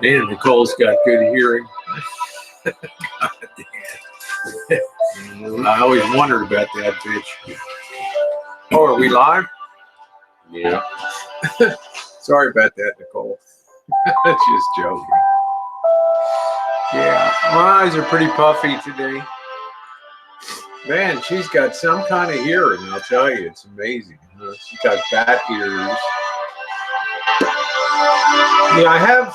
Man, Nicole's got good hearing. I always wondered about that bitch. Oh, are we live? Yeah. Sorry about that, Nicole. Just joking. Yeah, my eyes are pretty puffy today. Man, she's got some kind of hearing, I'll tell you. It's amazing. She's got bat ears. Yeah, I have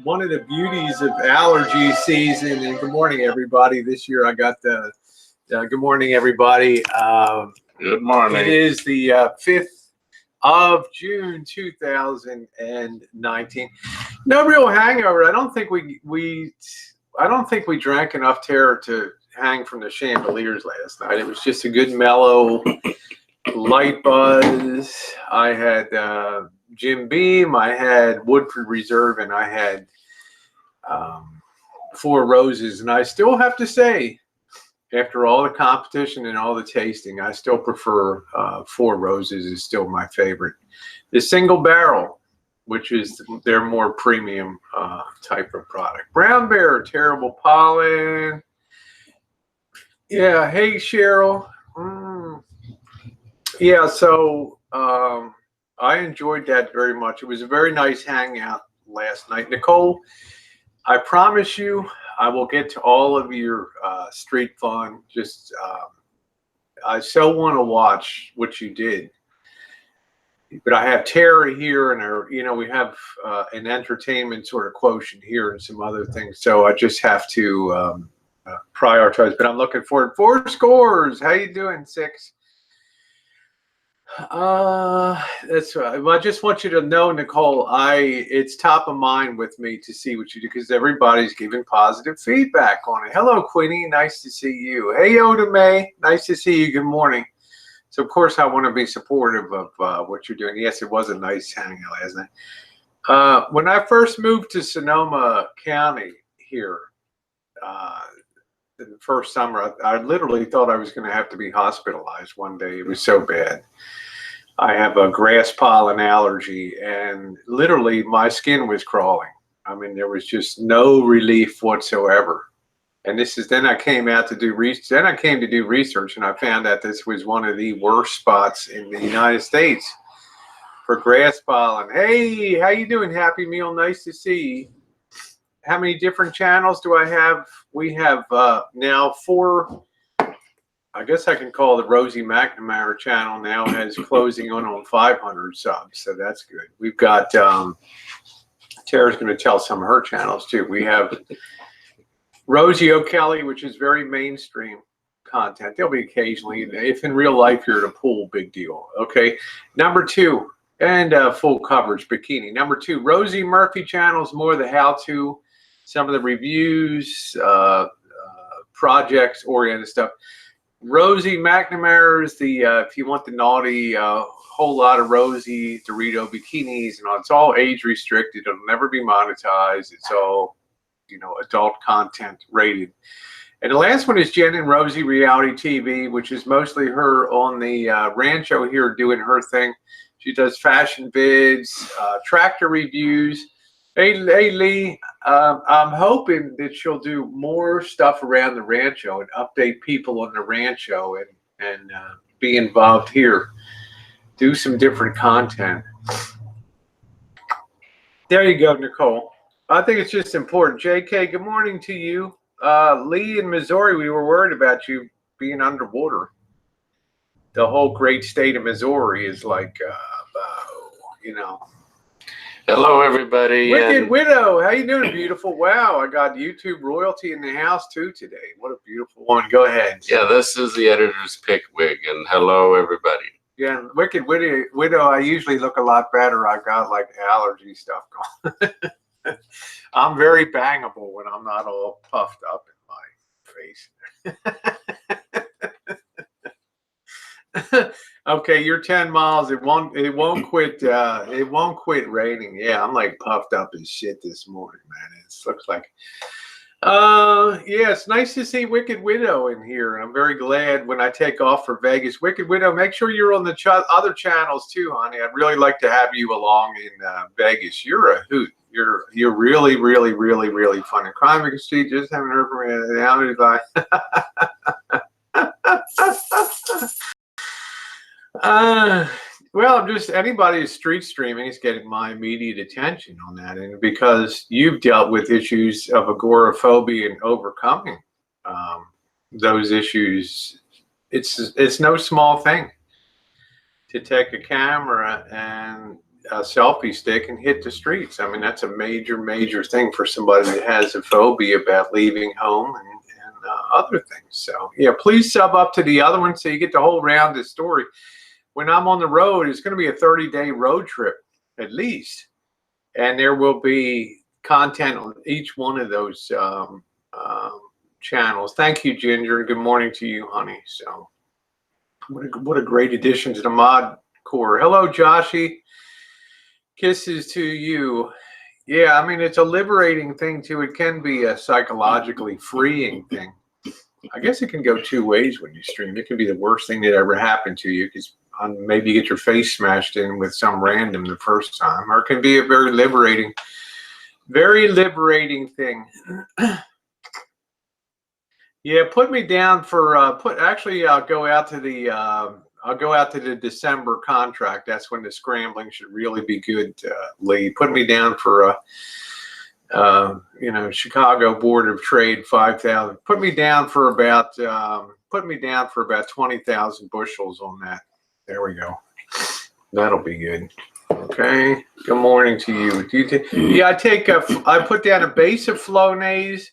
one of the beauties of allergy season. And good morning, everybody. This year I got the good morning, everybody. Good morning. It is the 5th of June 2019. No real hangover. I don't think we drank enough Tera to hang from the chandeliers last night. It was just a good mellow light buzz. I had Jim Beam, I had Woodford Reserve, and I had Four Roses. And I still have to say, after all the competition and all the tasting, I still prefer Four Roses is still my favorite. The single barrel, which is their more premium type of product. Brown Bear, Terrible Pollen. Yeah, hey Cheryl. Yeah, so I enjoyed that very much. It was a very nice hangout last night. Nicole, I promise you, I will get to all of your street fun. Just, I so want to watch what you did. But I have Tera here, and we have an entertainment sort of quotient here and some other things. So I just have to prioritize. But I'm looking forward. 4 scores. How you doing, 6? That's right. Well, I just want you to know, Nicole, it's top of mind with me to see what you do because everybody's giving positive feedback on it. Hello, Queenie. Nice to see you. Hey, Oda May. Nice to see you. Good morning. So, of course, I want to be supportive of what you're doing. Yes, it was a nice hangout last night. When I first moved to Sonoma County here, the first summer, I literally thought I was going to have to be hospitalized one day. It was so bad. I have a grass pollen allergy, and literally my skin was crawling. I mean, there was just no relief whatsoever. And then I came out to do research. Then I came to do research, and I found out this was one of the worst spots in the United States for grass pollen. Hey, how you doing, Happy Meal? Nice to see you. How many different channels do I have? We have now 4. I guess I can call the Rosie McNamara channel now has closing on 500 subs, so that's good. We've got Tara's going to tell some of her channels too. We have Rosie O'Kelly, which is very mainstream content. There'll be occasionally, if in real life you're at a pool, big deal. Okay, number 2, and full coverage bikini. Number 2, Rosie Murphy channels, more the how-to, some of the reviews, projects oriented stuff. Rosie McNamara is the if you want the naughty whole lot of Rosie Dorito bikinis and all. It's all age restricted. It'll never be monetized. It's all adult content rated. And the last one is Jen and Rosie Reality TV, which is mostly her on the Rancho here doing her thing. She does fashion vids, tractor reviews. Hey Lee, I'm hoping that she'll do more stuff around the Rancho and update people on the Rancho and be involved here. Do some different content. There you go, Nicole. I think it's just important. JK, good morning to you. Lee in Missouri, we were worried about you being underwater. the whole great state of Missouri is like, you know. Hello, everybody. Wicked Widow, how you doing, beautiful? Wow, I got YouTube royalty in the house too today. What a beautiful one. Go ahead. Yeah, this is the editor's pick wig, and hello, everybody. Yeah, Wicked Widow, I usually look a lot better. I got like allergy stuff going. I'm very bangable when I'm not all puffed up in my face. Okay, you're 10 miles. It won't quit. It won't quit raining. Yeah, I'm like puffed up as shit this morning, man. It looks like. Yeah, it's nice to see Wicked Widow in here. I'm very glad when I take off for Vegas. Wicked Widow, make sure you're on the other channels too, honey. I'd really like to have you along in Vegas. You're a hoot. You're really, really, really, really fun. And Crime Week Street, just haven't heard from you. Well, I'm just, anybody who's street streaming is getting my immediate attention on that. And because you've dealt with issues of agoraphobia and overcoming those issues, it's no small thing to take a camera and a selfie stick and hit the streets. I mean, that's a major, major thing for somebody that has a phobia about leaving home and other things. So, yeah, please sub up to the other one so you get the whole round of the story. When I'm on the road, it's going to be a 30-day road trip at least. And there will be content on each one of those channels. Thank you, Ginger. Good morning to you, honey. So what a great addition to the mod core. Hello, Joshy. Kisses to you. Yeah, I mean, it's a liberating thing, too. It can be a psychologically freeing thing. I guess it can go two ways when you stream. It can be the worst thing that ever happened to you because maybe you get your face smashed in with some random the first time, or it can be a very liberating thing. Yeah, put me down for actually I'll go out to the December contract. That's when the scrambling should really be good, Lee. Put me down for Chicago Board of Trade 5,000. Put me down for about 20,000 bushels on that. There we go. That'll be good. Okay. Good morning to you. Yeah, I put down a base of Flonase.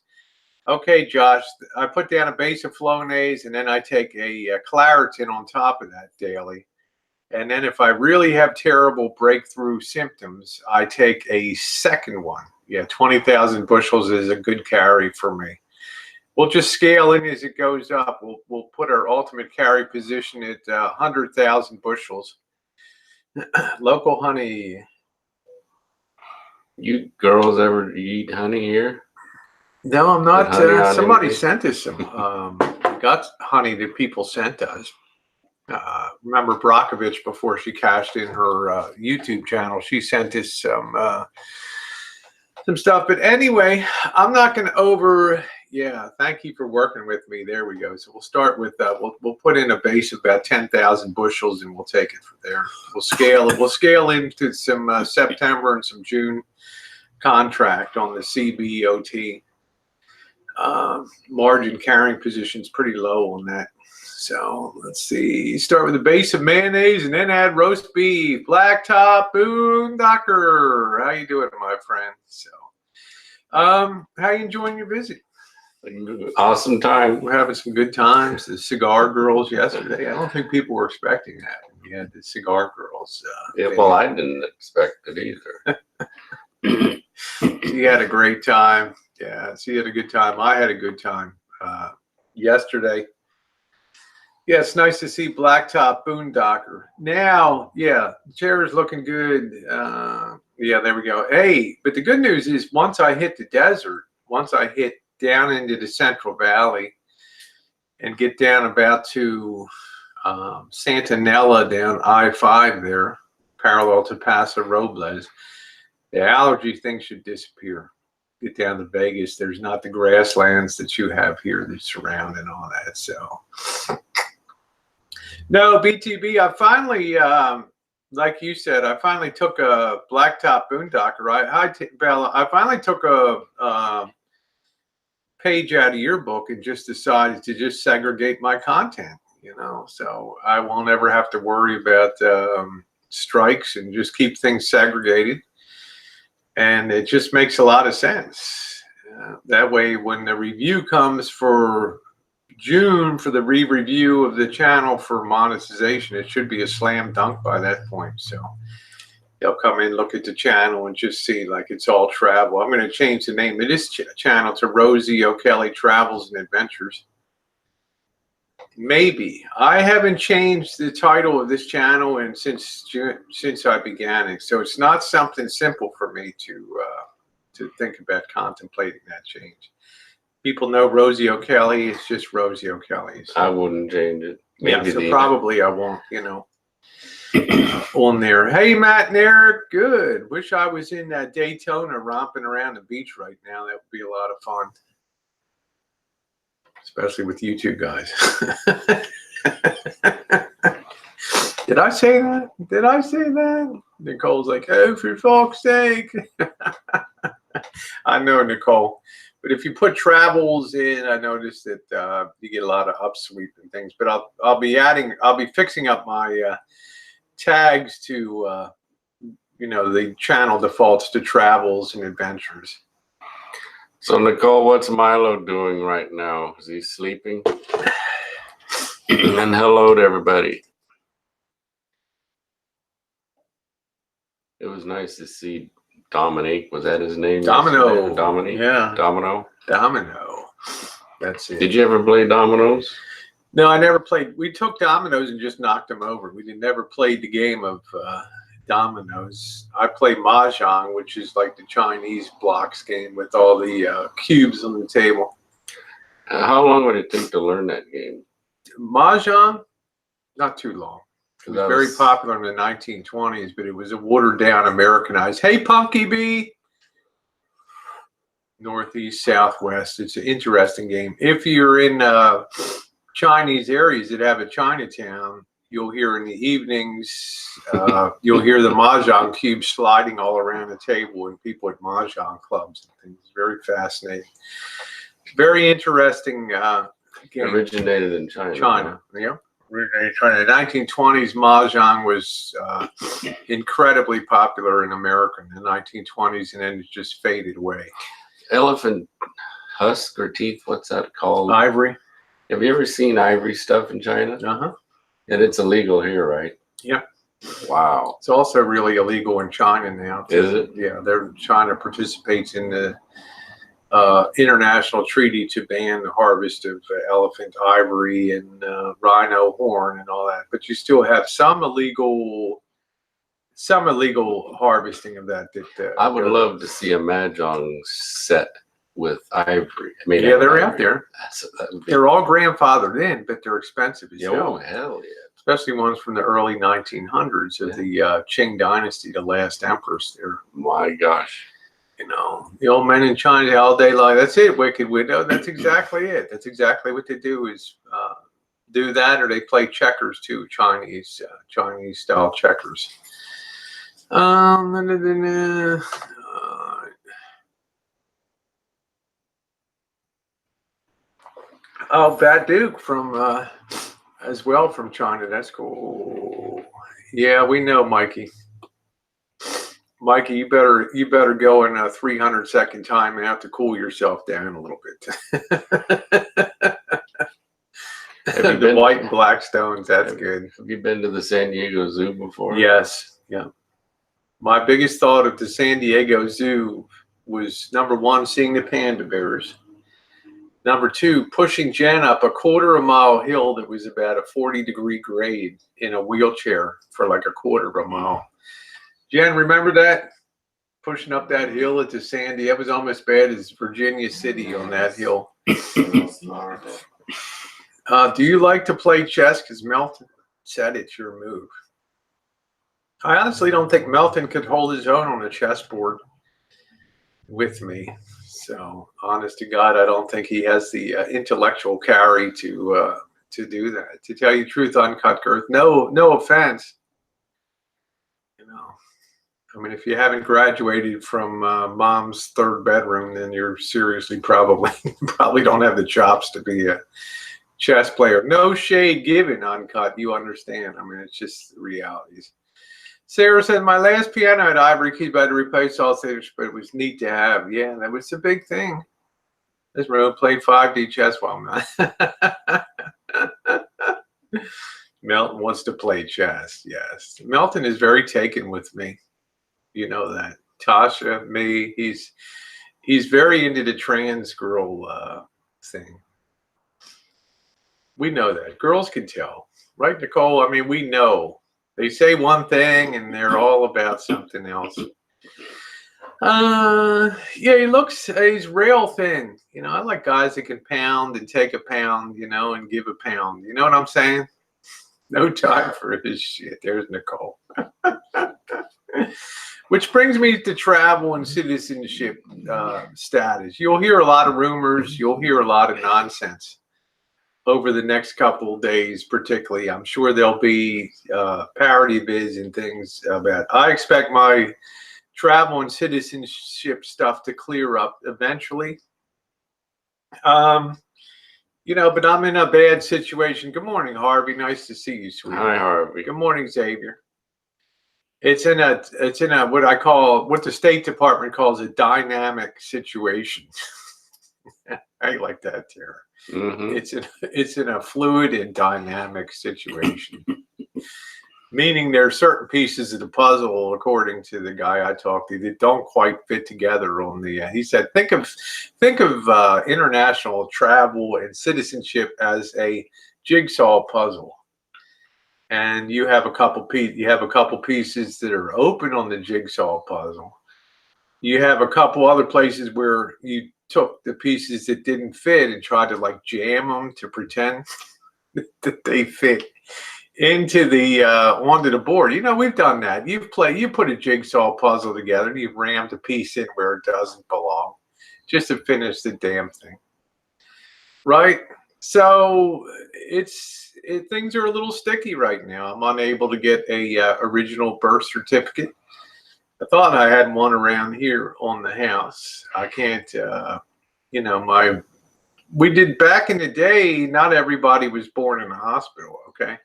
Okay, Josh. I put down a base of Flonase, and then I take a Claritin on top of that daily. And then if I really have terrible breakthrough symptoms, I take a second one. Yeah, 20,000 bushels is a good carry for me. We'll just scale in as it goes up. We'll put our ultimate carry position at 100,000 bushels. Local honey. You girls ever eat honey here? No, I'm not. Somebody sent us some. Got honey that people sent us. Remember Brockovich before she cashed in her YouTube channel? She sent us some stuff. But anyway, I'm not going to Yeah, thank you for working with me. There we go. So we'll start with we'll put in a base of about 10,000 bushels, and we'll take it from there. We'll scale into some September and some June contract on the CBOT. Margin carrying position's pretty low on that. So let's see. Start with a base of mayonnaise and then add roast beef. Blacktop Boondocker. How you doing, my friend? So, how you enjoying your visit? Awesome time. We're having some good times. The cigar girls yesterday. I don't think people were expecting that. We had the cigar girls. Yeah, well, I didn't expect it either. She had a great time. Yeah, she had a good time. I had a good time yesterday. Yeah, it's nice to see Blacktop Boondocker. Now, yeah, the chair is looking good. Yeah, there we go. Hey, but the good news is once I hit the desert, once I hit down into the Central Valley and get down about to Santanella down I-5 there, parallel to Paso Robles, the allergy thing should disappear. Get down to Vegas, there's not the grasslands that you have here that surround and all that. So, no, BTB, I finally, like you said, I finally took a Blacktop Boondocker. Bella, I finally took a page out of your book and just decided to just segregate my content. you know, so I won't ever have to worry about strikes and just keep things segregated. And it just makes a lot of sense. That way, when the review comes for June for the re-review of the channel for monetization, it should be a slam dunk by that point. So they'll come in, look at the channel, and just see like it's all travel. I'm going to change the name of this channel to Rosie O'Kelly Travels and Adventures. Maybe. I haven't changed the title of this channel and since I began it, so it's not something simple for me to think about contemplating that change. People know Rosie O'Kelly. It's just Rosie O'Kelly. So. I wouldn't change it. Maybe yeah, so probably I won't, you know, on there. Hey, Matt and Eric, good. Wish I was in Daytona romping around the beach right now. That would be a lot of fun. Especially with you two guys. Did I say that? Did I say that? Nicole's like, oh, for fuck's sake. I know, Nicole. But if you put travels in, I noticed that you get a lot of upsweep and things. But I'll be fixing up my tags to, you know, the channel defaults to travels and adventures. So, Nicole, what's Milo doing right now? Is he sleeping? And hello to everybody. It was nice to see Dominique. Was that his name? Domino. Dominique? Yeah. Domino? Domino. That's it. Did you ever play dominoes? No, I never played. We took dominoes and just knocked them over. We never played the game of dominoes. I play mahjong, which is like the Chinese blocks game with all the cubes on the table. How long would it take to learn that game? Mahjong, not too long. It was very popular in the 1920s, but it was a watered down, Americanized. Hey, Punky Bee. Northeast, Southwest. It's an interesting game. If you're in Chinese areas that have a Chinatown, you'll hear in the evenings, you'll hear the mahjong cubes sliding all around the table and people at mahjong clubs and things. It's very fascinating. Very interesting game. Originated in China. China, yeah. Originated in China. The 1920s, mahjong was incredibly popular in America in the 1920s, and then it just faded away. Elephant husk or teeth, what's that called? Ivory. Have you ever seen ivory stuff in China? Uh-huh. And it's illegal here, right? Yeah. Wow. It's also really illegal in China now, too. Is it? Yeah, China participates in the international treaty to ban the harvest of elephant ivory and rhino horn and all that. But you still have some illegal harvesting of that. I would love to see a mahjong set with ivory. I mean, yeah, they're out there. Be... They're all grandfathered in, but they're expensive as hell. Oh, hell yeah. Especially ones from the early 1900s of the Qing dynasty, the last empress there. My gosh. You know, the old men in China all day long. That's it, Wicked Widow. That's exactly it. That's exactly what they do is do that, or they play checkers too, Chinese style checkers. Oh, Bad Duke from as well from China. That's cool. Yeah, we know, Mikey. Mikey, you better go in a 300-second time and have to cool yourself down a little bit. The white and black stones, that's good. Have you been to the San Diego Zoo before? Yes, yeah. My biggest thought of the San Diego Zoo was, number one, seeing the panda bears. Number two, pushing Jen up a quarter-mile hill that was about a 40-degree grade in a wheelchair for like a quarter of a mile. Jen, remember that? Pushing up that hill into Sandy. That was almost bad as Virginia City on that hill. Do you like to play chess? Because Melton said it's your move. I honestly don't think Melton could hold his own on a chessboard with me. So, honest to God, I don't think he has the intellectual carry to do that. To tell you the truth, Uncut Girth, no offense. You know, I mean, if you haven't graduated from mom's third bedroom, then you're seriously probably don't have the chops to be chess player. No shade given, Uncut. You understand. I mean, it's just realities. Sarah said, my last piano had ivory keys, but I had to replace all things, but it was neat to have. Yeah, that was a big thing. This road played 5D chess while Melton wants to play chess. Yes. Melton is very taken with me. You know that. Tasha, me, he's very into the trans girl thing. We know that. Girls can tell. Right, Nicole? I mean, we know. They say one thing and they're all about something else. Yeah, he's rail thin. You know, I like guys that can pound and take a pound, you know, and give a pound. You know what I'm saying? No time for this shit. There's Nicole. Which brings me to travel and citizenship status. You'll hear a lot of rumors. You'll hear a lot of nonsense over the next couple of days, particularly. I'm sure there'll be parody vids and things about. I expect my travel and citizenship stuff to clear up eventually. You know, but I'm in a bad situation. Good morning, Harvey. Nice to see you, sweetie. Hi, Harvey. Good morning, Xavier. It's in a what the State Department calls a dynamic situation. I like that, Tera. Mm-hmm. It's in a fluid and dynamic situation. Meaning there are certain pieces of the puzzle, according to the guy I talked to, that don't quite fit together on the. He said, think of international travel and citizenship as a jigsaw puzzle, and you have a couple pieces that are open on the jigsaw puzzle. You have a couple other places where you took the pieces that didn't fit and tried to like jam them to pretend that they fit into the onto the board. You know, we've done that. You put a jigsaw puzzle together and you've rammed a piece in where it doesn't belong just to finish the damn thing, right? So things are a little sticky right now. I'm unable to get a original birth certificate. I thought I had one around here on the house. I can't, you know, we did back in the day, not everybody was born in a hospital, okay?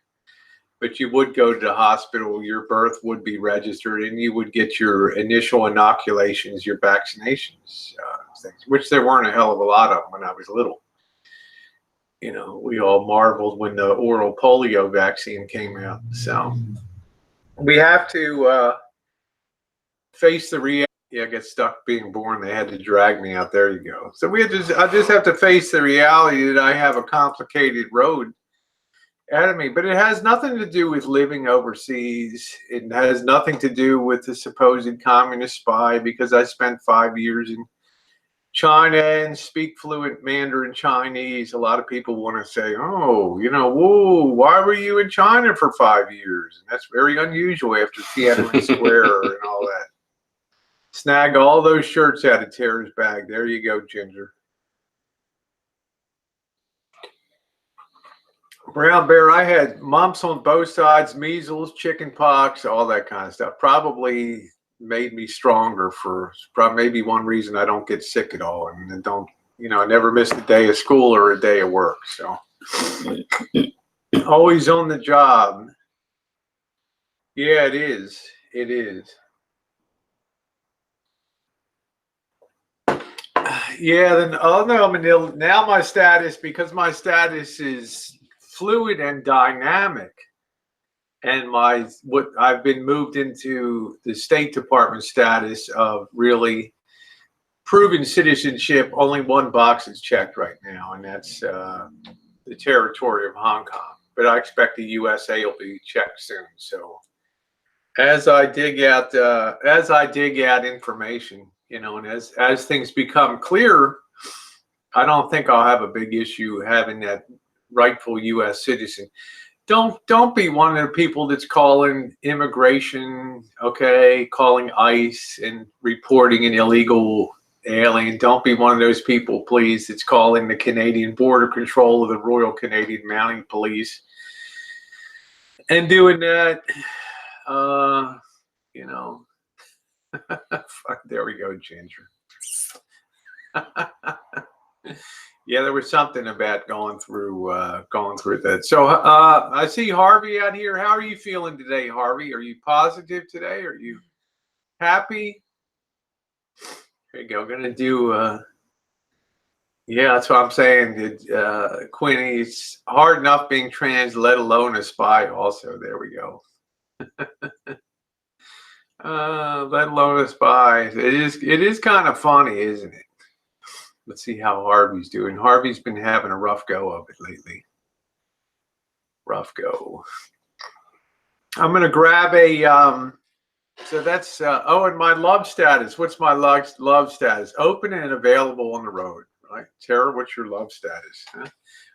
But you would go to the hospital, your birth would be registered, and you would get your initial inoculations, your vaccinations, things, which there weren't a hell of a lot of when I was little. You know, we all marveled when the oral polio vaccine came out. So we have to face the reality. Yeah, I get stuck being born. They had to drag me out. There you go. So I just have to face the reality that I have a complicated road ahead of me. But it has nothing to do with living overseas. It has nothing to do with the supposed communist spy, because I spent 5 years in China and speak fluent Mandarin Chinese. A lot of people want to say, oh, you know, whoa, why were you in China for 5 years? And that's very unusual after Tiananmen Square and all that. Snag all those shirts out of Tera's bag. There you go, Ginger. Brown Bear, I had mumps on both sides, measles, chicken pox, all that kind of stuff. Probably made me stronger maybe one reason I don't get sick at all. And don't, you know, I never missed a day of school or a day of work. So always on the job. Yeah, it is. It is. Yeah, then oh no, I mean now my status, because my status is fluid and dynamic, and what I've been moved into the State Department status of really proven citizenship. Only one box is checked right now, and that's the territory of Hong Kong. But I expect the USA will be checked soon. So as I dig out information, you know, and as things become clearer, I don't think I'll have a big issue having that rightful U.S. citizen. Don't be one of the people that's calling immigration, okay, calling ICE and reporting an illegal alien. Don't be one of those people, please, that's calling the Canadian Border Control or the Royal Canadian Mounted Police and doing that. You know, fuck, there we go, Ginger. Yeah, there was something about going through that. So I see Harvey out here. How are you feeling today, Harvey? Are you positive today? Are you happy? There you go. Gonna do. Yeah, that's what I'm saying. Quinny, it's hard enough being trans, let alone a spy. Also, there we go. Let alone a spy. It is kind of funny, isn't it? Let's see how Harvey's doing. Harvey's been having a rough go of it lately. Rough go. I'm gonna grab a. So that's oh, and my love status. What's my love status? Open and available on the road. Right, Tara. What's your love status? Huh?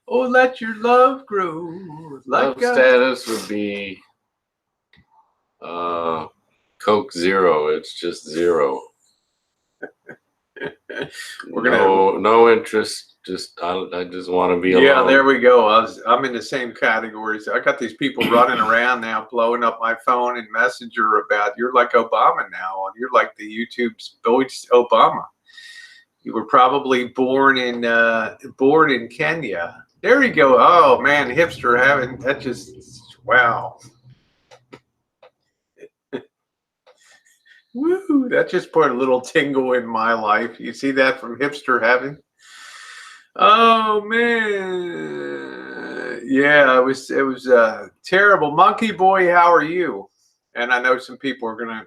Oh, let your love grow. Love status would be Coke Zero. It's just zero. No interest. I just want to be alone. Yeah, there we go. I'm in the same categories. I got these people running around now, blowing up my phone and Messenger about you're like Obama now. You're like the YouTube's Obama. You were probably born in Kenya. There you go. Oh man, hipster having that just wow. Woo! That just put a little tingle in my life. You see that from hipster heaven? Oh man, yeah, it was terrible. Monkey boy, how are you? And I know some people are gonna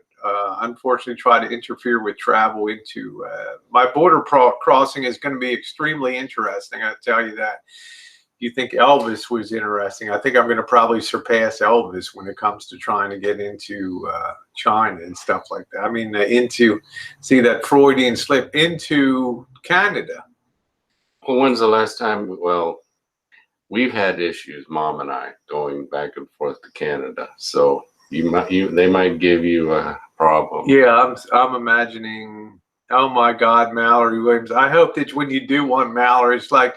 unfortunately try to interfere with travel into my border crossing is going to be extremely interesting. I tell you that. You think Elvis was interesting? I think I'm going to probably surpass Elvis when it comes to trying to get into China and stuff like that. I mean, see that Freudian slip into Canada. Well, when's the last time? Well, we've had issues, Mom and I, going back and forth to Canada. So they might give you a problem. Yeah, I'm imagining. Oh my God, Mallory Williams. I hope that when you do one, Mallory, it's like,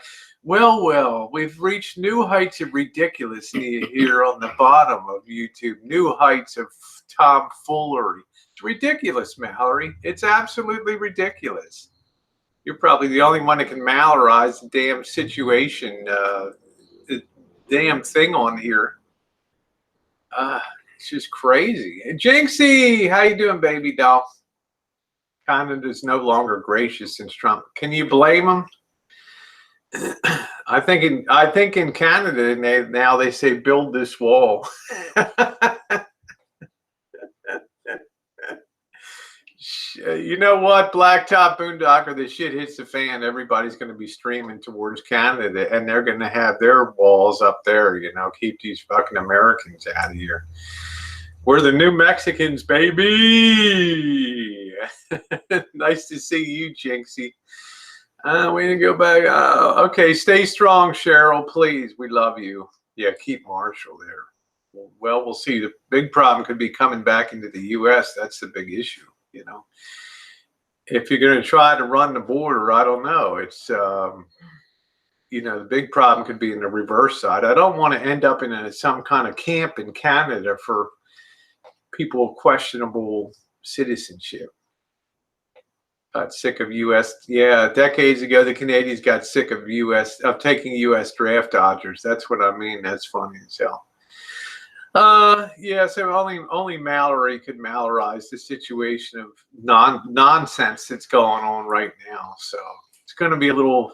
well, we've reached new heights of ridiculousness here on the bottom of YouTube. New heights of tomfoolery. It's ridiculous, Mallory. It's absolutely ridiculous. You're probably the only one that can Mallorize the damn situation, the damn thing on here. It's just crazy. Jinxie, how you doing, baby doll? Canada's no longer gracious since Trump. Can you blame him? I think in Canada now they say build this wall. You know what, Blacktop Boondocker, the shit hits the fan. Everybody's going to be streaming towards Canada, and they're going to have their walls up there. You know, keep these fucking Americans out of here. We're the new Mexicans, baby. Nice to see you, Jinxie. We need to go back. Okay, stay strong, Cheryl, please. We love you. Yeah, keep Marshall there. Well, we'll see. The big problem could be coming back into the U.S. That's the big issue, you know. If you're going to try to run the border, I don't know. It's, you know, the big problem could be in the reverse side. I don't want to end up in some kind of camp in Canada for people of questionable citizenship. Got sick of U.S. Yeah, decades ago, the Canadians got sick of taking U.S. draft dodgers. That's what I mean. That's funny as hell. Yeah, so only Mallory could Mallorize the situation of nonsense that's going on right now. So it's going to be a little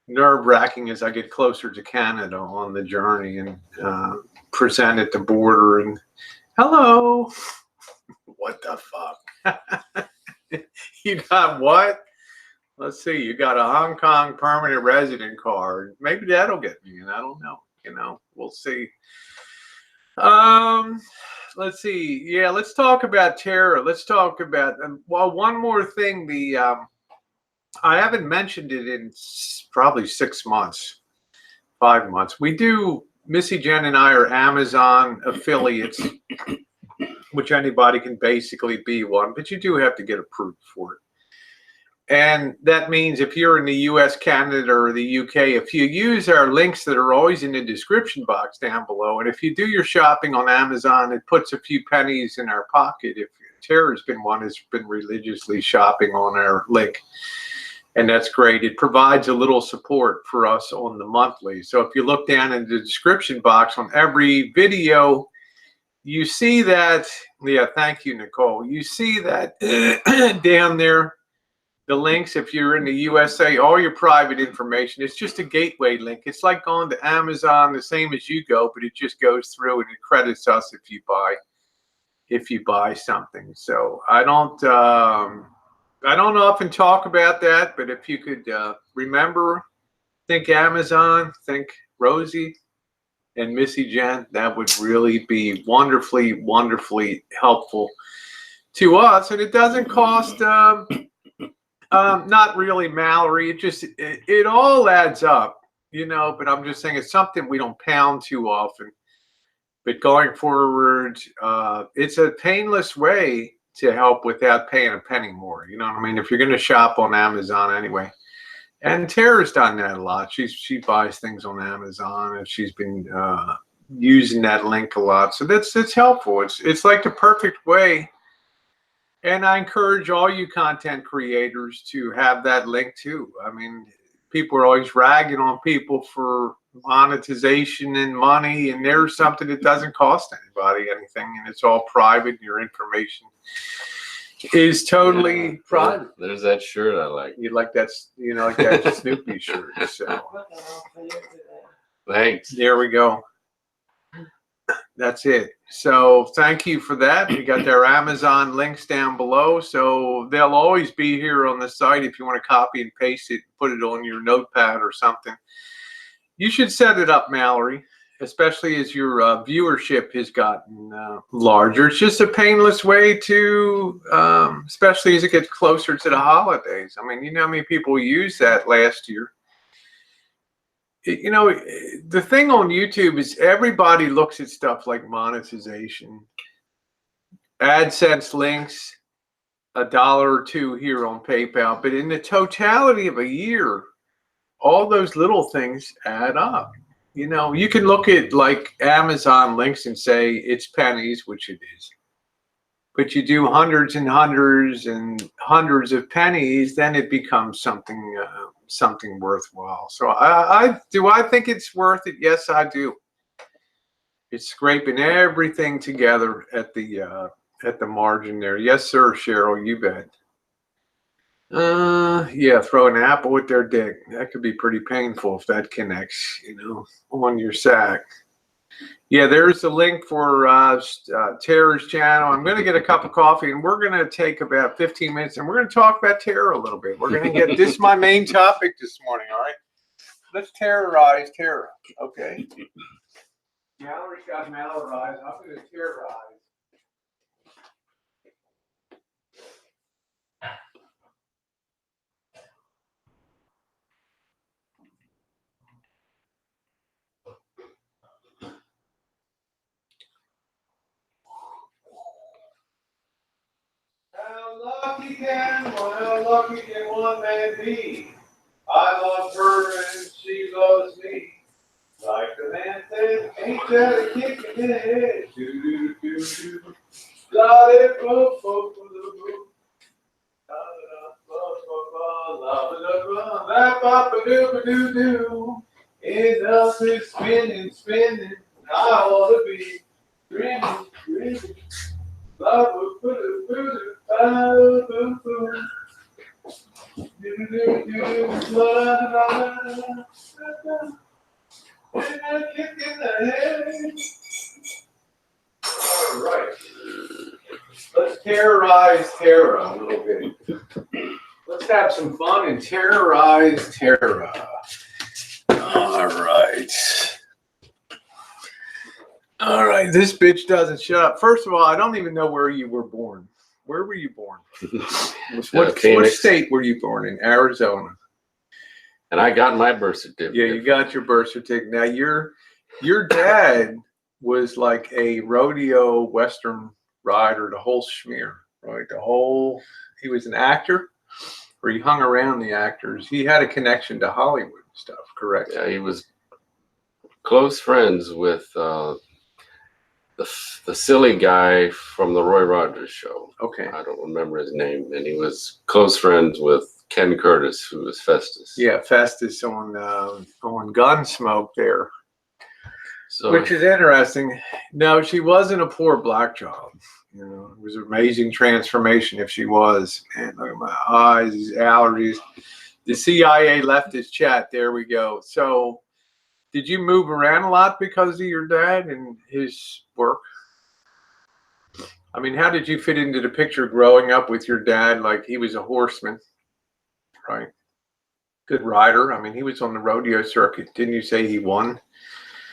nerve-wracking as I get closer to Canada on the journey and present at the border. And hello, what the fuck? You got what? Let's see. You got a Hong Kong permanent resident card. Maybe that'll get me in. I don't know. You know, we'll see. Let's see. Yeah, let's talk about Tera. Let's talk about. Well, one more thing. I haven't mentioned it in probably 6 months, 5 months. We do. Missy Jenn and I are Amazon affiliates, which anybody can basically be one, but you do have to get approved for it. And that means if you're in the US, Canada, or the UK, if you use our links that are always in the description box down below, and if you do your shopping on Amazon, it puts a few pennies in our pocket. If Tera's been one who's been religiously shopping on our link. And that's great. It provides a little support for us on the monthly. So if you look down in the description box on every video, you see that, yeah, thank you, Nicole. You see that down there, the links, if you're in the USA, all your private information, it's just a gateway link. It's like going to Amazon, the same as you go, but it just goes through and it credits us if you buy something. So I don't often talk about that, but if you could remember, think Amazon, think Rosie and Missy Jenn, that would really be wonderfully, wonderfully helpful to us. And it doesn't cost, not really, Mallory. It all adds up, you know, but I'm just saying it's something we don't pound too often. But going forward, it's a painless way to help without paying a penny more. You know what I mean? If you're going to shop on Amazon anyway. And Tera's done that a lot. She buys things on Amazon, and she's been using that link a lot. So it's helpful. It's like the perfect way. And I encourage all you content creators to have that link too. I mean, people are always ragging on people for monetization and money, and there's something that doesn't cost anybody anything, and it's all private, and your information is totally private. There's that shirt I like. You like that, you know, like that Snoopy shirt. So Thanks. there we go. That's it. So thank you for that. We got their Amazon links down below, so they'll always be here on the site if you want to copy and paste it, put it on your notepad or something. You should set it up, Mallory, especially as your viewership has gotten larger. It's just a painless way to, especially as it gets closer to the holidays. I mean, you know how many people used that last year? You know, the thing on YouTube is everybody looks at stuff like monetization, AdSense links, $1 or $2 here on PayPal. But in the totality of a year, all those little things add up. You know, you can look at like Amazon links and say it's pennies, which it is. But you do hundreds and hundreds and hundreds of pennies, then it becomes something something worthwhile. So I think it's worth it? Yes, I do. It's scraping everything together at the margin there. Yes, sir, Cheryl, you bet. Yeah, throw an apple with their dick. That could be pretty painful if that connects, you know, on your sack. Yeah, there's the link for Tera's channel. I'm going to get a cup of coffee, and we're going to take about 15 minutes, and we're going to talk about Tera a little bit. We're going to get, this is my main topic this morning, all right? Let's terrorize Tera, okay? Mallory's got Mallorized. I'm going to terrorize. How lucky can one man be? I love her and she loves me. Like the man said, ain't that a kick in the head? Do do do do. La de bo bo bo bo. La da da ba ba la ba ba do do do. Enough is spinning, spinning. I wanna be grinning, grinning. La ba ba ba ba ba ba. Do do do. La la la la. And a kick in the head. All right. Let's terrorize Tera a little bit. Let's have some fun and terrorize Tera. All right. All right. This bitch doesn't shut up. First of all, I don't even know where you were born. Where were you born? What state were you born in? Arizona. And I got my birth certificate. Yeah, you got your birth certificate. Now your dad was like a rodeo western rider, the whole schmear, right? He was an actor, or he hung around the actors. He had a connection to Hollywood and stuff, correct? Yeah, he was close friends with the silly guy from the Roy Rogers show. Okay. I don't remember his name. And he was close friends with Ken Curtis, who was Festus. Yeah, Festus on Gunsmoke there, So, which is interesting. No, she wasn't a poor black child. You know, it was an amazing transformation if she was. And look at my eyes, these allergies. The CIA left this chat. There we go. So, did you move around a lot because of your dad and his work? I mean, how did you fit into the picture growing up with your dad? Like, he was a horseman, right? Good rider. I mean, he was on the rodeo circuit. Didn't you say he won?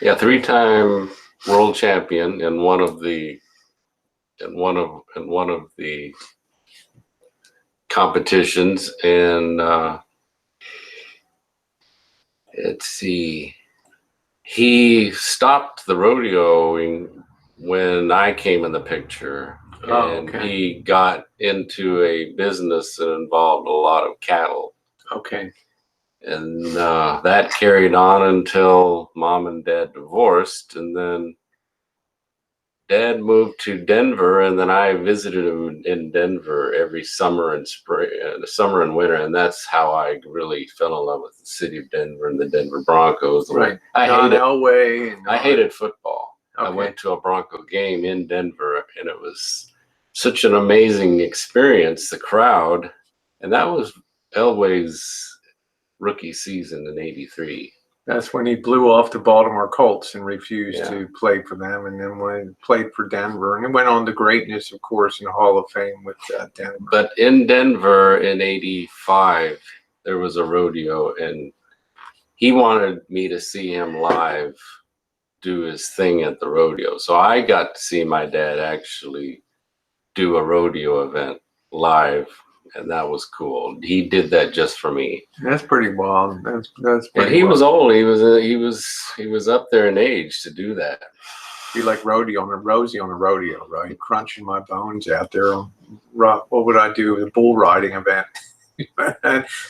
yeah, 3-time world champion in one of the competitions, and let's see, he stopped the rodeoing when I came in the picture, and he got into a business that involved a lot of cattle. Okay. And that carried on until Mom and Dad divorced, and then Dad moved to Denver, and then I visited him in Denver every summer and spring, summer and winter, and that's how I really fell in love with the city of Denver and the Denver Broncos. Right. I hated football. Okay. I went to a Bronco game in Denver, and it was such an amazing experience. The crowd, and that was Elway's rookie season in '83. That's when he blew off the Baltimore Colts and refused Yeah. to play for them, and then when he played for Denver, and he went on to greatness, of course, in the Hall of Fame with Denver. But in Denver in '85, there was a rodeo, and he wanted me to see him live do his thing at the rodeo. So I got to see my dad actually do a rodeo event live, and that was cool. He did that just for me. That's pretty wild. That's pretty And he wild. was old. He was up there in age to do that. Be like Rosie on a rodeo, right? Crunching my bones out there. What would I do with a bull riding event?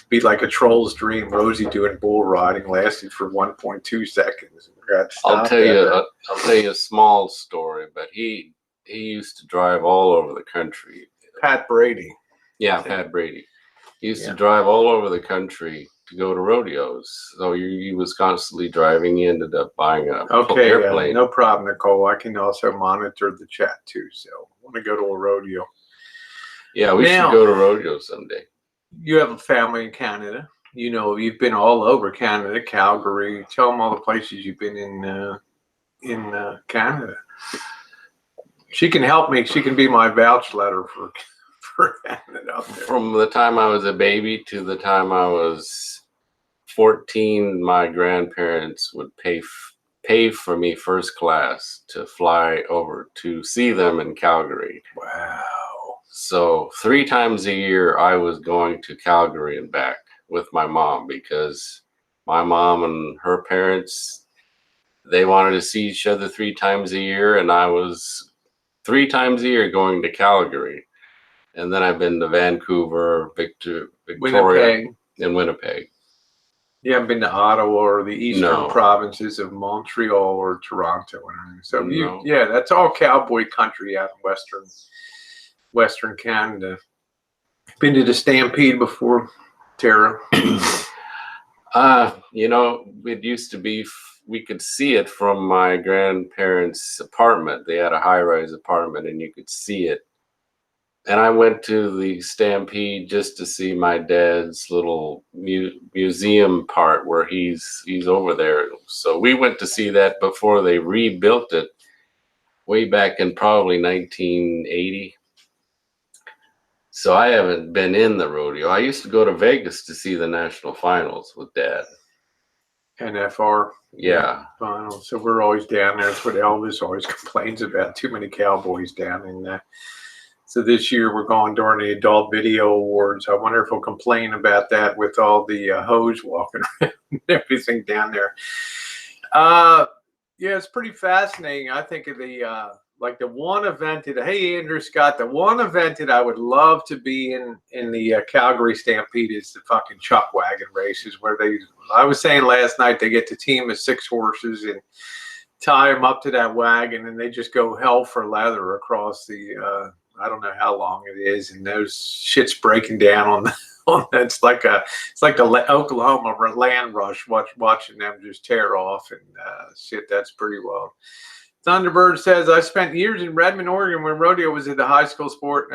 Be like a troll's dream. Rosie doing bull riding lasted for 1.2 seconds. I'll tell you a small story, but he used to drive all over the country. Pat Brady. Yeah, Pat Brady. He used to drive all over the country to go to rodeos. So he was constantly driving. He ended up buying a airplane. No problem, Nicole. I can also monitor the chat too. So I want to go to a rodeo. Yeah, we should go to rodeo someday. You have a family in Canada. You know, you've been all over Canada, Calgary. Tell them all the places you've been in Canada. She can help me. She can be my vouch letter for Canada. From the time I was a baby to the time I was 14, my grandparents would pay for me first class to fly over to see them in Calgary. Wow. So 3 times a year I was going to Calgary and back with my mom, because my mom and her parents, they wanted to see each other 3 times a year, and I was 3 times a year going to Calgary. And then I've been to Vancouver, Victoria, and Winnipeg. You haven't been to Ottawa or the eastern provinces of Montreal or Toronto or anything. So that's all cowboy country out in Western Canada. Been to the Stampede before, Tera? It used to be, we could see it from my grandparents' apartment. They had a high-rise apartment, and you could see it. And I went to the Stampede just to see my dad's little museum part where he's over there. So we went to see that before they rebuilt it way back in probably 1980. So I haven't been in the rodeo. I used to go to Vegas to see the national finals with Dad. NFR. Yeah. Finals. So we're always down there. That's what Elvis always complains about. Too many cowboys down in there. So this year we're going during the Adult Video Awards. I wonder if we'll complain about that with all the hoes walking around and everything down there. It's pretty fascinating. I think of the one event that, hey, Andrew Scott, the one event that I would love to be in the Calgary Stampede is the fucking chuck wagon races, where I was saying last night, they get the team of 6 horses and tie them up to that wagon, and they just go hell for leather across the, I don't know how long it is, and those shit's breaking down It's like the Oklahoma land rush, watching them just tear off and shit. That's pretty wild. Thunderbird says, I spent years in Redmond, Oregon, when rodeo was at the high school sport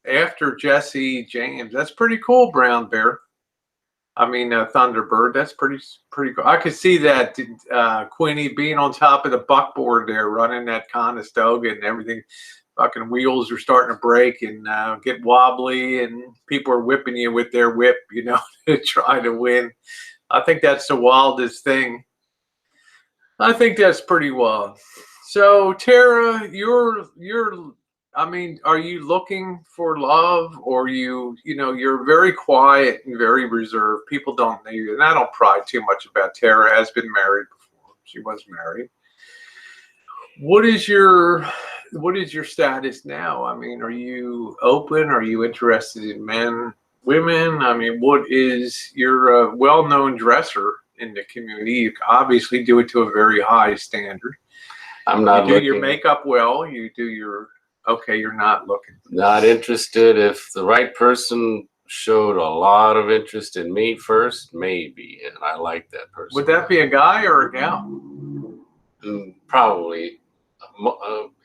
after Jesse James. That's pretty cool, Brown Bear. I mean, Thunderbird, that's pretty cool. I could see that Quinny being on top of the buckboard there, running that Conestoga and everything. Fucking wheels are starting to break and get wobbly, and people are whipping you with their whip, you know, to try to win. I think that's the wildest thing. I think that's pretty wild. So, Tera, I mean, are you looking for love, or you're very quiet and very reserved. People don't know you, and I don't pry too much about Tera. Has been married before. She was married. What is your status now? I mean, are you open? Are you interested in men, women? I mean, you're a well-known dresser in the community. You obviously do it to a very high standard. I'm not You do looking. your makeup well. You do your okay. You're not looking. Not interested. If the right person showed a lot of interest in me first, maybe, and I like that person. Would that be a guy or a gal? Probably.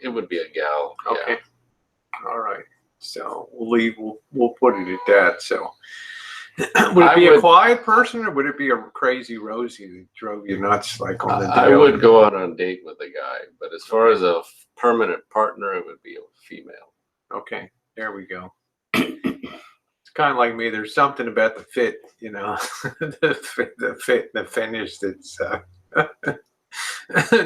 It would be a gal. Okay. Yeah. All right. So we'll put it at that. So would it be a quiet person, or would it be a crazy Rosie that drove you nuts like on the daily? I would go out on a date with a guy, but as far as a permanent partner, it would be a female. Okay. There we go. It's kind of like me. There's something about the fit, you know, the fit, the finish that's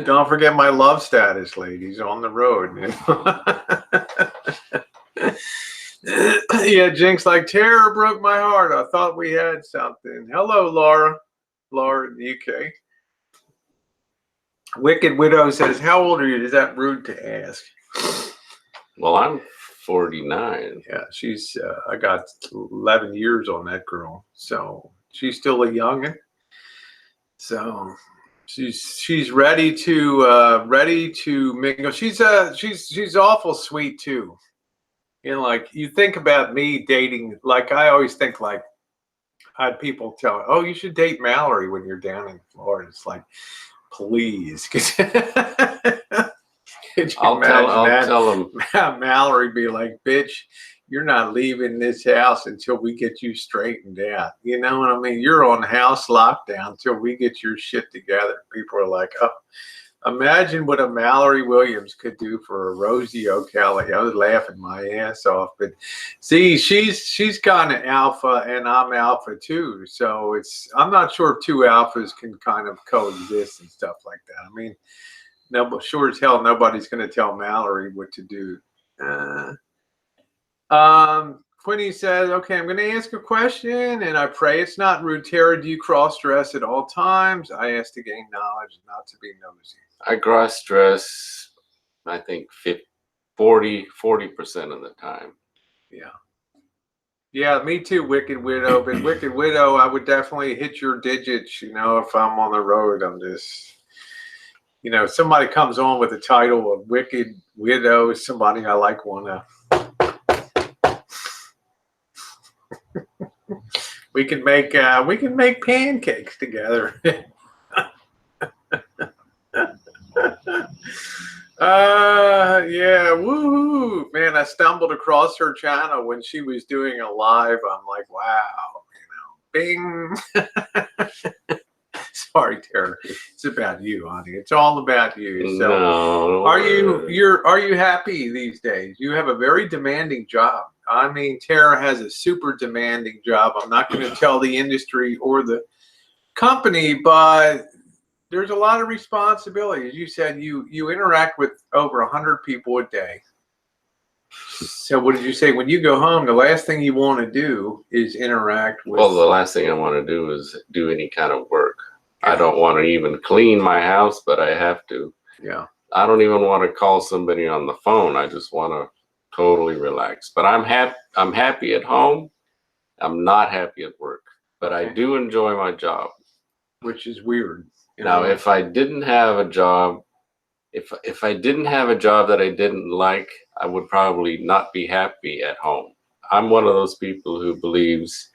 don't forget my love status, ladies, on the road. You know? Yeah, Jinx, like, Tera broke my heart. I thought we had something. Hello, Laura. Laura in the UK. Wicked Widow says, how old are you? Is that rude to ask? Well, I'm 49. Yeah, she's, I got 11 years on that girl. So she's still a youngin'. So she's ready to mingle. She's awful sweet too. You know, like, you think about me dating, like, I always think, like, I had people tell, oh, you should date Mallory when you're down in Florida. It's like, please. I'll tell them. Mallory be like, bitch, you're not leaving this house until we get you straightened out. You know what I mean? You're on house lockdown until we get your shit together. People are like, oh, imagine what a Mallory Williams could do for a Rosie O'Callaghan. I was laughing my ass off. But see, she's kind of alpha, and I'm alpha too. So I'm not sure if two alphas can kind of coexist and stuff like that. I mean, no, sure as hell nobody's going to tell Mallory what to do. Quinny says, okay, I'm going to ask a question, and I pray it's not rude. Tera, do you cross-dress at all times? I ask to gain knowledge, not to be nosy. I cross-dress, I think 40% of the time. Yeah. Yeah, me too, Wicked Widow. But Wicked Widow, I would definitely hit your digits, you know, if I'm on the road. I'm just, you know, if somebody comes on with the title of Wicked Widow, somebody I like want to. We can make pancakes together. Yeah, woohoo, man! I stumbled across her channel when she was doing a live. I'm like, wow, you know, bing. Sorry, Tera. It's about you, honey. It's all about you. So, no, are you happy these days? You have a very demanding job. I mean, Tera has a super demanding job. I'm not going to tell the industry or the company, but there's a lot of responsibility. As you said, you interact with over 100 people a day. So what did you say? When you go home, the last thing you want to do is interact with... Well, the last thing I want to do is do any kind of work. I don't want to even clean my house, but I have to. Yeah. I don't even want to call somebody on the phone. I just want to totally relax. But I'm happy at home. I'm not happy at work. But I do enjoy my job. Which is weird. Now, if I didn't have a job, if I didn't have a job that I didn't like, I would probably not be happy at home. I'm one of those people who believes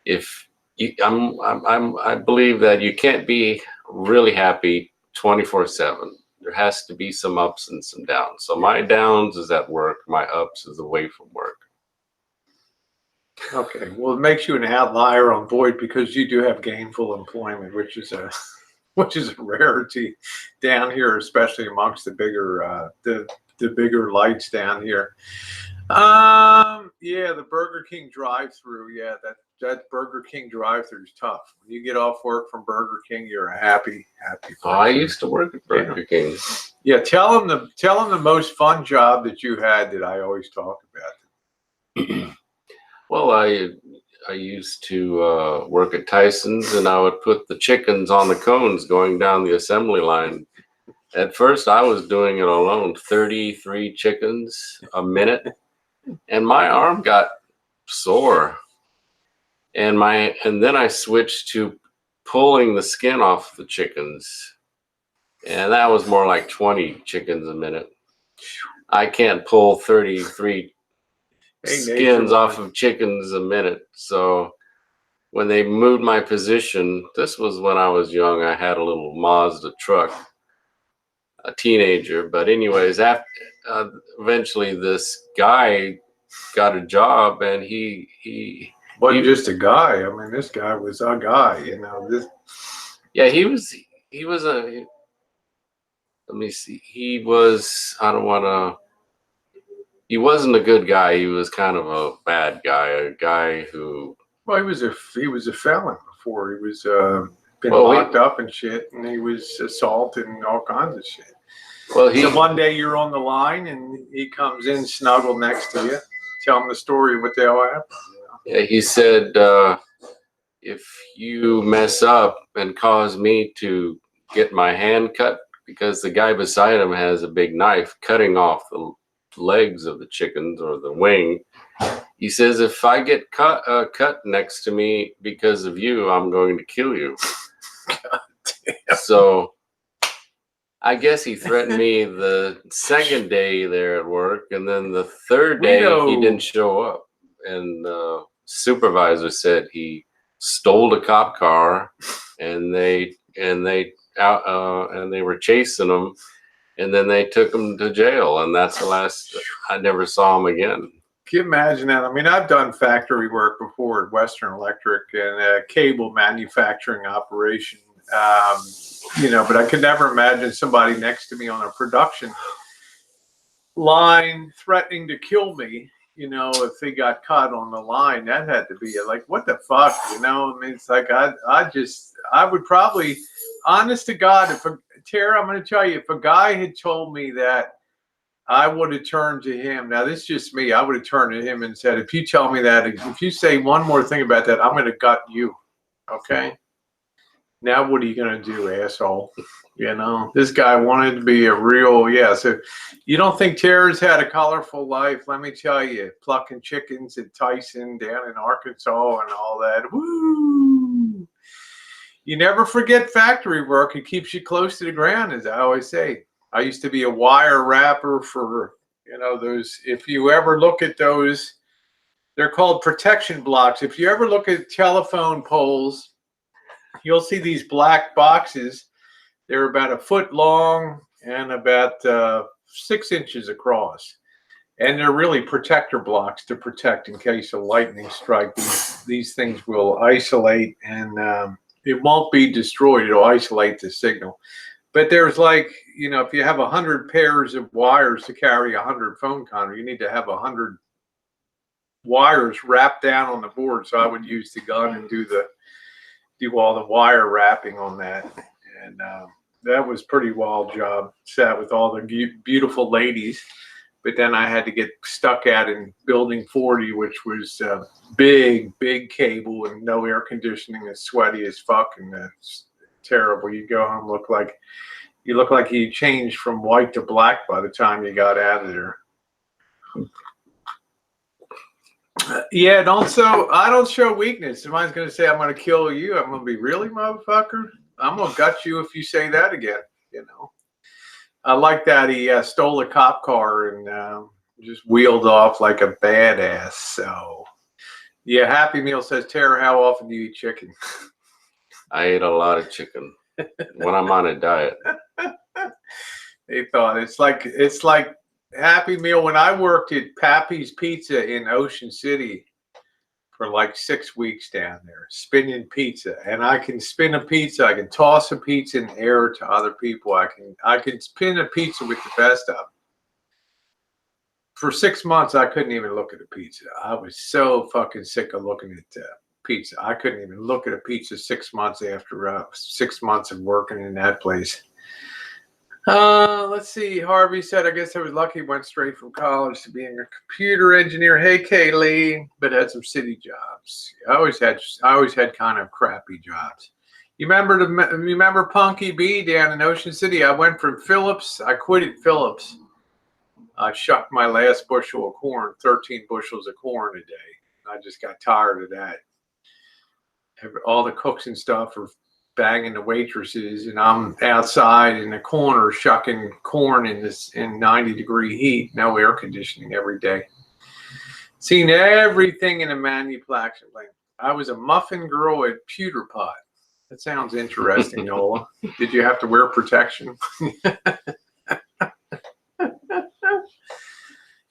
if you, I believe that you can't be really happy 24/7. There has to be some ups and some downs. So my downs is at work, my ups is away from work. Okay, well, it makes you an outlier on Boyd because you do have gainful employment, which is a rarity down here, especially amongst the bigger the bigger lights down here. Yeah, the Burger King drive-through. Yeah, that Burger King drive-through is tough. When you get off work from Burger King, you're a happy person. Oh, I used to work at Burger King. Yeah, tell them the most fun job that you had that I always talk about. Well, I used to work at Tyson's, and I would put the chickens on the cones going down the assembly line. At first, I was doing it alone, 33 chickens a minute, and my arm got sore. And then I switched to pulling the skin off the chickens, and that was more like 20 chickens a minute. I can't pull 33 skins off of chickens a minute. So when they moved my position, this was when I was young. I had a little Mazda truck, a teenager. But anyways, after eventually this guy got a job, and he wasn't just a guy. I mean, this guy was a guy. You know this. Yeah, he was a. Let me see. He was. I don't want to. He wasn't a good guy. He was kind of a bad guy, a guy who. Well, he was a felon before. He was been locked up and shit, and he was assaulted and all kinds of shit. Well, so one day you're on the line, and he comes in, snuggled next to you, tell him the story of what the hell happened. You know? Yeah, he said, if you mess up and cause me to get my hand cut, because the guy beside him has a big knife cutting off the legs of the chickens or the wing. He says, if I get cut next to me because of you, I'm going to kill you. God damn. So I guess he threatened me the second day there at work, and then the third day he didn't show up. And the supervisor said he stole a cop car, and they were chasing him. And then they took him to jail, and that's the last. I never saw him again. Can you imagine that? I mean, I've done factory work before at Western Electric and a cable manufacturing operation, you know, but I could never imagine somebody next to me on a production line threatening to kill me, you know, if they got caught on the line. That had to be like, what the fuck, you know? I mean, it's like, I would probably, honest to God, Tara, I'm going to tell you, if a guy had told me that, I would have turned to him. Now, this is just me. I would have turned to him and said, if you tell me that, if you say one more thing about that, I'm going to gut you. Okay? Now, what are you going to do, asshole? You know, this guy wanted to be a real, yeah. So you don't think Tara's had a colorful life? Let me tell you, plucking chickens at Tyson down in Arkansas and all that. Woo! You never forget factory work. It keeps you close to the ground, as I always say. I used to be a wire wrapper for, you know, those, if you ever look at those, they're called protection blocks. If you ever look at telephone poles, you'll see these black boxes. They're about a foot long and about 6 inches across. And they're really protector blocks to protect in case of lightning strike. These things will isolate, and it won't be destroyed. It'll isolate the signal. But there's like, you know, if you have 100 pairs of wires to carry 100 phone contacts, you need to have 100 wires wrapped down on the board. So I would use the gun and do all the wire wrapping on that. And that was a pretty wild job. Sat with all the beautiful ladies. But then I had to get stuck out in building 40, which was big cable and no air conditioning and sweaty as fuck. And that's terrible. You go home, you look like you changed from white to black by the time you got out of there. Yeah, I don't show weakness. Somebody's going to say, I'm going to kill you. I'm going to be, really, motherfucker? I'm going to gut you if you say that again, you know. I like that he stole a cop car and just wheeled off like a badass. So, yeah, Happy Meal says, Tara, how often do you eat chicken? I ate a lot of chicken when I'm on a diet. They thought it's like Happy Meal. When I worked at Pappy's Pizza in Ocean City for like 6 weeks down there, spinning pizza, and I can spin a pizza. I can toss a pizza in air to other people. I can spin a pizza with the best of them. For 6 months, I couldn't even look at a pizza. I was so fucking sick of looking at pizza. I couldn't even look at a pizza 6 months after 6 months of working in that place. Let's see. Harvey said, I guess I was lucky. Went straight from college to being a computer engineer. Hey, Kaylee, but had some city jobs. I always had kind of crappy jobs. You remember Punky B down in Ocean City? I went from Phillips. I quit at Phillips. I shucked my last bushel of corn, 13 bushels of corn a day. I just got tired of that. All the cooks and stuff are banging the waitresses, and I'm outside in the corner shucking corn in 90-degree heat, no air conditioning every day. Seen everything in a manufacturing plant. I was a muffin girl at Pewter Pot. That sounds interesting, Nola. Did you have to wear protection?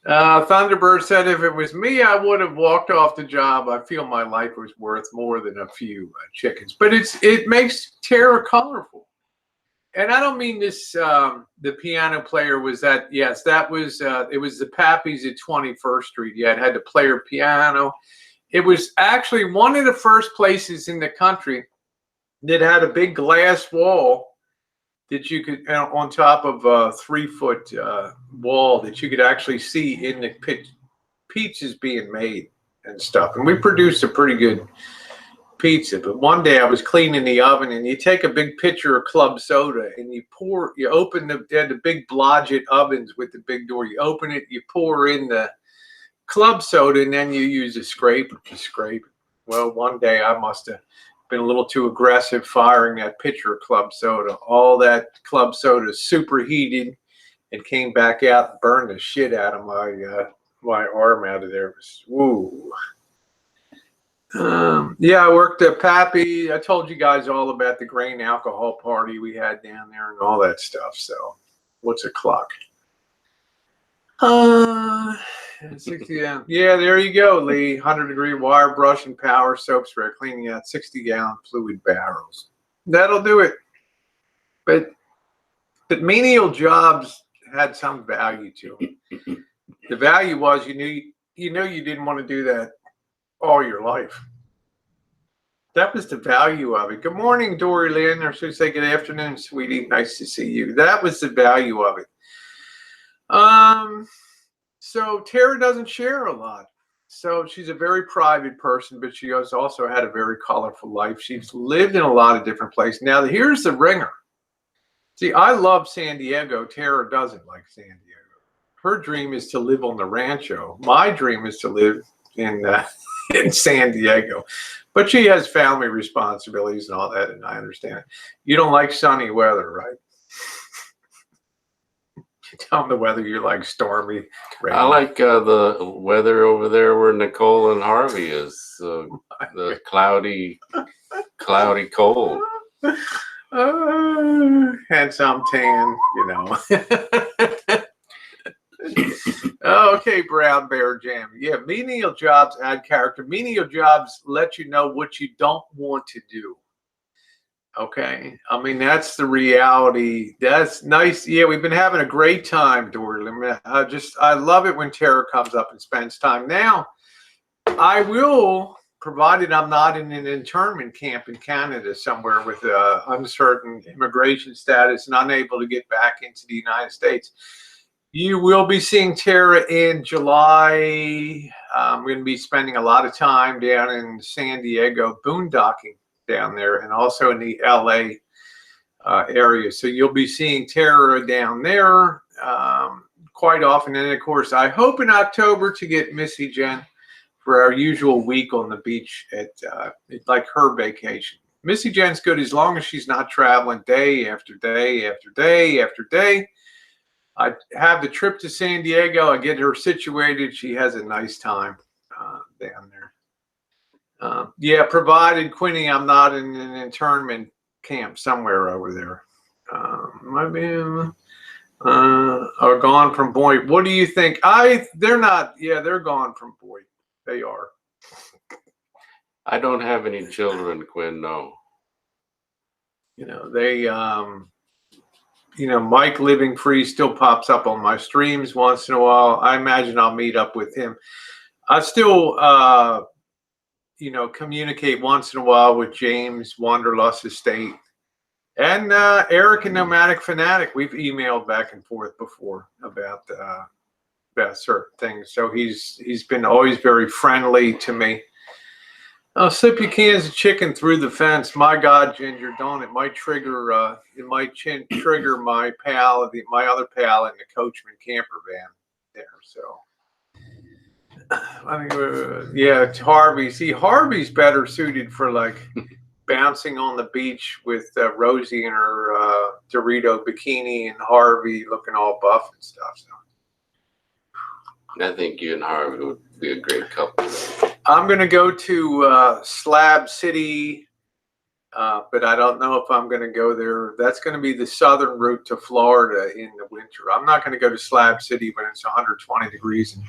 Thunderbird said, if it was me, I would have walked off the job. I feel my life was worth more than a few chickens. But it makes Tera colorful. And I don't mean this, the piano player was that, yes, that was, it was the Pappy's at 21st Street. Yeah, it had the player piano. It was actually one of the first places in the country that had a big glass wall that you could, on top of a 3-foot wall, that you could actually see in the pizzas being made and stuff. And we produced a pretty good pizza. But one day I was cleaning the oven, and you take a big pitcher of club soda and you open the big Blodgett ovens with the big door. You open it, you pour in the club soda, and then you use a scraper to scrape it. Well, one day I must have been a little too aggressive firing that pitcher of club soda. All that club soda superheated and came back out and burned the shit out of my arm out of there. It was, woo. Yeah, I worked at Pappy. I told you guys all about the grain alcohol party we had down there and all that stuff. So what's a clock? 60, yeah, there you go, Lee. 100-degree wire brush and power soap spray, cleaning out 60-gallon fluid barrels. That'll do it. But menial jobs had some value to them. The value was you knew you didn't want to do that all your life. That was the value of it. Good morning, Dory Lynn, or should I say good afternoon, sweetie. Nice to see you. That was the value of it. So Tera doesn't share a lot. So she's a very private person, but she has also had a very colorful life. She's lived in a lot of different places. Now, here's the ringer. See, I love San Diego. Tera doesn't like San Diego. Her dream is to live on the Rancho. My dream is to live in San Diego. But she has family responsibilities and all that, and I understand it. You don't like sunny weather, right? Tell them the weather you like, stormy, rainy. I like the weather over there where Nicole and Harvey is. The cloudy cold. Had some tan, you know. Okay, Brown Bear Jam. Yeah, menial jobs add character. Menial jobs let you know what you don't want to do. Okay, I mean, that's the reality. That's nice. Yeah, we've been having a great time, Dory. I love it when Tera comes up and spends time. Now, I will, provided I'm not in an internment camp in Canada somewhere with uncertain immigration status and unable to get back into the United States. You will be seeing Tera in July. I'm going to be spending a lot of time down in San Diego, boondocking down there, and also in the LA area. So you'll be seeing Tera down there quite often. And of course, I hope in October to get Missy Jenn for our usual week on the beach at like her vacation. Missy Jenn's good as long as she's not traveling day after day after day after day. I have the trip to San Diego. I get her situated. She has a nice time down there. Yeah, provided, Quinny, I'm not in an internment camp somewhere over there. Might be are gone from Boyd. What do you think? They're not. Yeah, they're gone from Boyd. They are. I don't have any children, Quinn. No. You know, they. You know, Mike Living Free still pops up on my streams once in a while. I imagine I'll meet up with him. I still, you know, communicate once in a while with James Wanderlust Estate and Eric and Nomadic Fanatic. We've emailed back and forth before about certain things. So he's been always very friendly to me. I'll slip your cans of chicken through the fence. My God, Ginger, don't. It might trigger trigger my pal, my other pal in the Coachman camper van there. So, I mean, yeah, it's Harvey. See, Harvey's better suited for like bouncing on the beach with Rosie in her Dorito bikini and Harvey looking all buff and stuff. So. I think you and Harvey would be a great couple. I'm going to go to Slab City, but I don't know if I'm going to go there. That's going to be the southern route to Florida in the winter. I'm not going to go to Slab City when it's 120 degrees and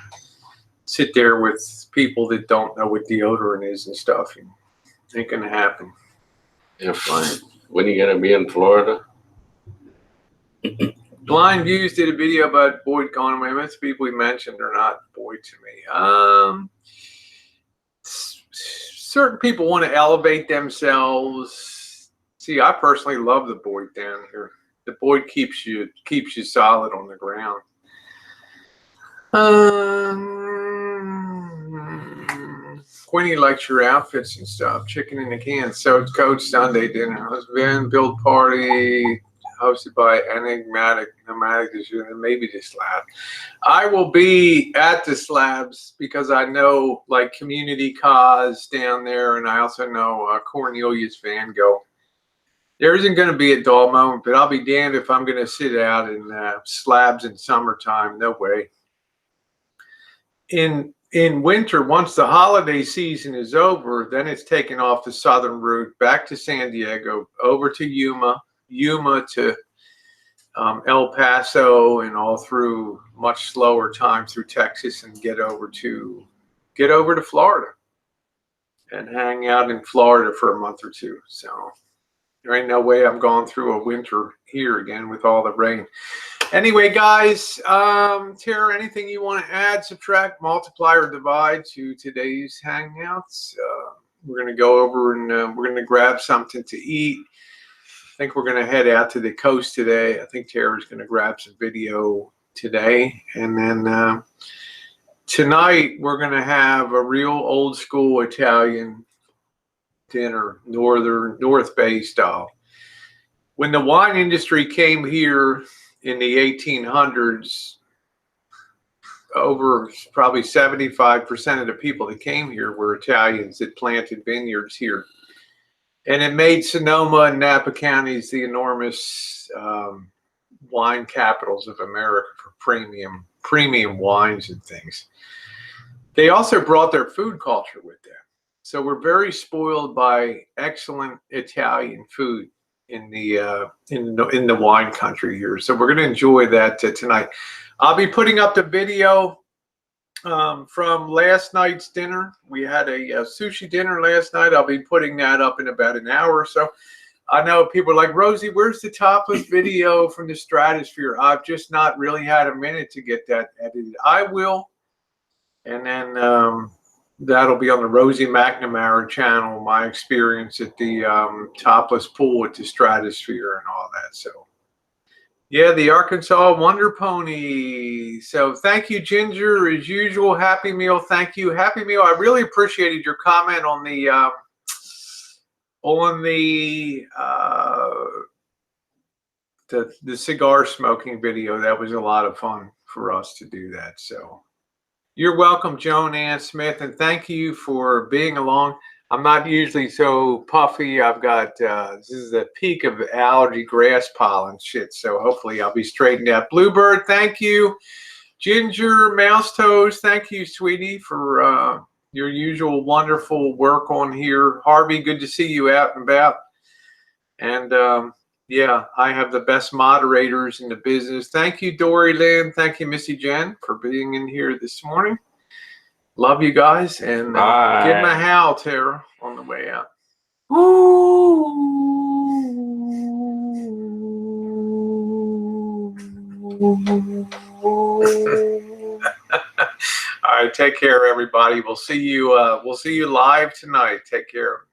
sit there with people that don't know what deodorant is and stuff. It ain't going to happen. Yeah, fine. When are you going to be in Florida? Blind Views did a video about Boyd Conway. Most people we mentioned are not Boyd to me. Certain people want to elevate themselves. See, I personally love the Boyd down here. The Boyd keeps you solid on the ground. Quinny likes your outfits and stuff. Chicken in the can. So Coach Sunday dinner. Husband build party hosted by Enigmatic Nomadic this year, and maybe the Slab. I will be at the Slabs because I know like Community Cause down there, and I also know Cornelius Van Gogh. There isn't going to be a dull moment, but I'll be damned if I'm going to sit out in Slabs in summertime. No way. In winter, once the holiday season is over, then it's taken off the southern route back to San Diego, over to Yuma to El Paso, and all through much slower time through Texas, and get over to Florida and hang out in Florida for a month or two. So there ain't no way I'm going through a winter here again with all the rain. Anyway, guys, Tara, anything you want to add, subtract, multiply, or divide to today's hangouts? We're going to go over and we're going to grab something to eat. I think we're going to head out to the coast today. I think Tara's going to grab some video today. And then tonight we're going to have a real old school Italian dinner, North Bay style. When the wine industry came here in the 1800s, over probably 75% of the people that came here were Italians that planted vineyards here. And it made Sonoma and Napa counties the enormous wine capitals of America for premium wines and things. They also brought their food culture with them. So we're very spoiled by excellent Italian food in the wine country here. So we're going to enjoy that tonight. I'll be putting up the video from last night's dinner. We had a sushi dinner last night. I'll be putting that up in about an hour or so. I know people are like, Rosie, where's the topless video from the Stratosphere? I've just not really had a minute to get that edited. I will. And then that'll be on the Rosie McNamara channel, my experience at the topless pool at the Stratosphere and all that. So yeah, the Arkansas Wonder Pony. So thank you, Ginger, as usual. Happy Meal, thank you. Happy Meal. I really appreciated your comment on the cigar smoking video. That was a lot of fun for us to do that. So you're welcome, Joan Ann Smith, and thank you for being along. I'm not usually so puffy. I've got, this is the peak of allergy grass pollen shit. So hopefully I'll be straightened out. Bluebird, thank you. Ginger, Mouse Toes, thank you, sweetie, for your usual wonderful work on here. Harvey, good to see you out and about. And yeah, I have the best moderators in the business. Thank you, Dory Lynn. Thank you, Missy Jenn, for being in here this morning. Love you guys. And give them a howl, Tera, on the way out. All right, take care, everybody. We'll see you live tonight. Take care.